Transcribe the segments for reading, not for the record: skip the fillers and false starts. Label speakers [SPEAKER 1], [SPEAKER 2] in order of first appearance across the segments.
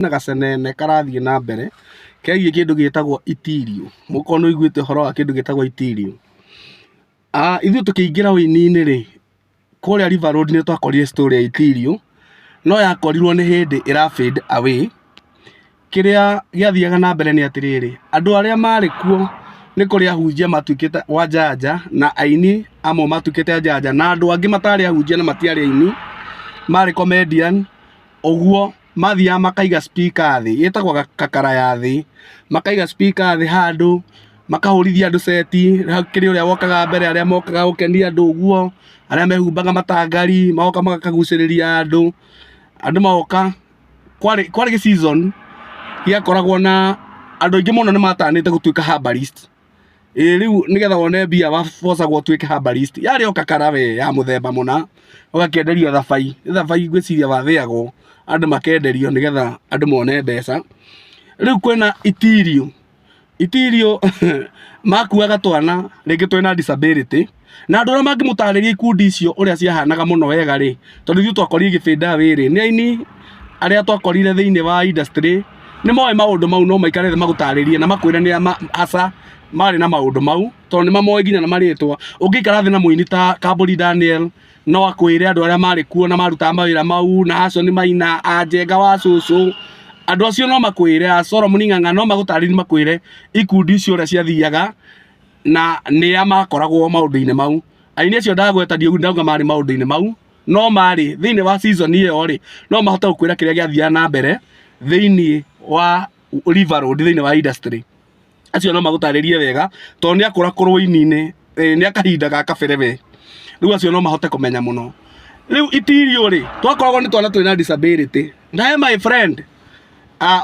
[SPEAKER 1] na gacenene karathie na mbere kegie kindu gitagwo itirio mukono iguite horo wa kindu gitagwo itirio ithu tukiingira wini-ini ri kuria River Road ni twakorire story ya itirio no yakorirwo ni hindi ira fade away. Kiria giathiaga na mbere ni atiriri andu aria mari kuo ni kuria hunjia matukite wajanja na aini amwe matukite wajanja na andu angi matari ahunjia na matiari aini mari comedian oguo mathia makaiga speaker thi yetagwo kakara ya thi makaiga speaker thi handu makahurithia andu seti kiri uria wokaga mbere aria mokaga gukenia andu uguo aria mehumbaga matangari maoka magakaguciriria andu maoka kwari season giakoragwo na andu aingi muno ni matanite gutuika herbalist riu nigetha wone mbia wabocagwo tuike herbalist yari o kakara we ya muthemba muna ugakenderio thabai gwiciria wathiagwo andu makenderio nigetha andu mone mbeca. Riu kwena itirio makuaga twana ringi twina disability na andu aria mangimutariria ikundi icio uria ciahanaga muno wega ri tondu ithu twakorire gibinda wiri ni aini aria twakorire thiini wa industry ni moe maundu mau no maikare magutaririe na makwira ni asa mari na maundu mau tondu ni mamoe nginya na maritwa ungikara thi na muini ta Kamburi Daniel no akwire andu aria mari kuo na maruta mawira mau na acio ni maina Ajenga wa cucu andu acio no makwire Solomon Ng'ang'a no magutaririe makwire ikundi icio uria ciathiaga na ni amakoragwo maundu-ini mau aini acio ndagwetania ndauga mari maundu-ini mau no mari thiini wa season iyo ri no mahote gukwira kiria giathia na mbere thiini wa River Road thiini wa industry acio no magutaririe wega tondu ni akura kurwo-ini ni akahinda gaka berebe riu acio no mahote kumenya muno. Riu itirio ri twakoragwo ni twana twina disability na my friend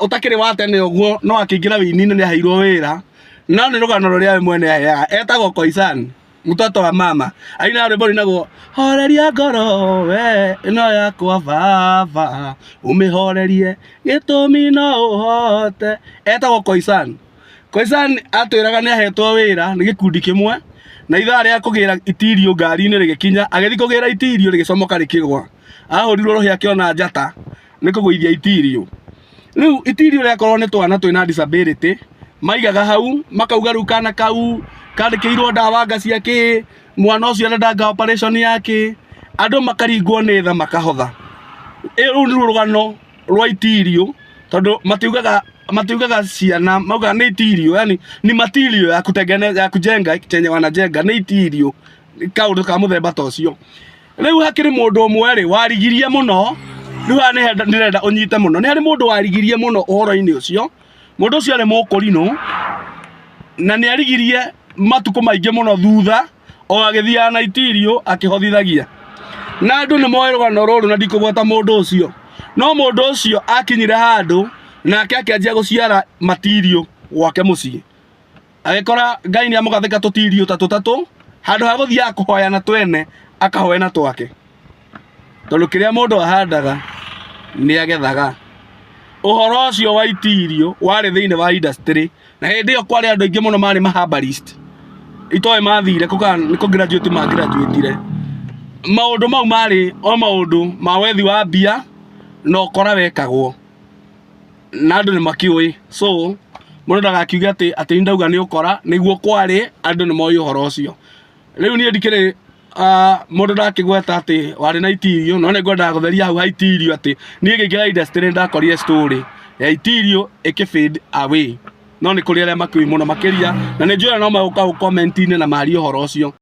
[SPEAKER 1] utakiri wa tene uguo no akiingira wini-ini ni aheirwo wira no ni rugano ruria we mwene aheaga etagwo Koisan mtoto wa mama aina rwimbo rinagwo horeria ngoro we ino yakwa baba umihorerie gitumi no uhote etagwo Koisan atwiraga ni ahetwo wira ni gikundi kimwe na ithaa ria kugira itirio ngari-ini rigikinya agethi kugira itirio rigicomoka rikigwa ahurirwo ruhi akiona njata ni kuguithia itirio. Riu itirio riakorwo ni twana twina disability maigaga hau makauga riu kana kau kandikirwo ndawa ngacia ki mwana ucio arenda operation yake andu makaringwo ni tha makahotha. Riu ni rugano rwa itirio tondu matiugaga ciana mauga ni itirio yani ni material ya kutengeneza ya kujenga chenye wanajenga ni itirio kaundu ka muthemba ta ucio. Riu hakiri mundu umwe ri warigirie muno riu ani ndirenda unyite muno ni hari mundu warigirie muno uhoro-ini ucio mundu ucio ari mukurino na ni arigirie matuko maingi muno thutha o agithia na itirio akihothithagia na andu ni moe rugano ruru na ndikugweta mundu ucio no mundu ucio akinyire handu nake akianjia guciara material gwake mucii agikora Ngai ni amugathika tutirio tatutatu handu ha guthia kuhoya na twene akahoya na twake tondu kiria mundu ahandaga ni agethaga. Uhoro ucio wa itirio wari thiini wa industry na hindi iyo kwari andu aingi muno mari herbalist itoe mathire ni ku graduate ma graduate maundu mau mari o maundu ma wethi wa mbia no kora wekagwo na andu ni makiui so mundu ndagakiuge ati ndauga ni ukora niguo kwari andu ni moi uhoro ucio. Riu ni ndikire mundu ndakigweta ati wari na itirio no ngwenda gutheria hau ha itirio ati ni ngiingira industry ndakorire story ya itirio ikifade away no ni kuri aria makiui muno makiria na ni njura no maguka comment-ini na mari uhoro ucio.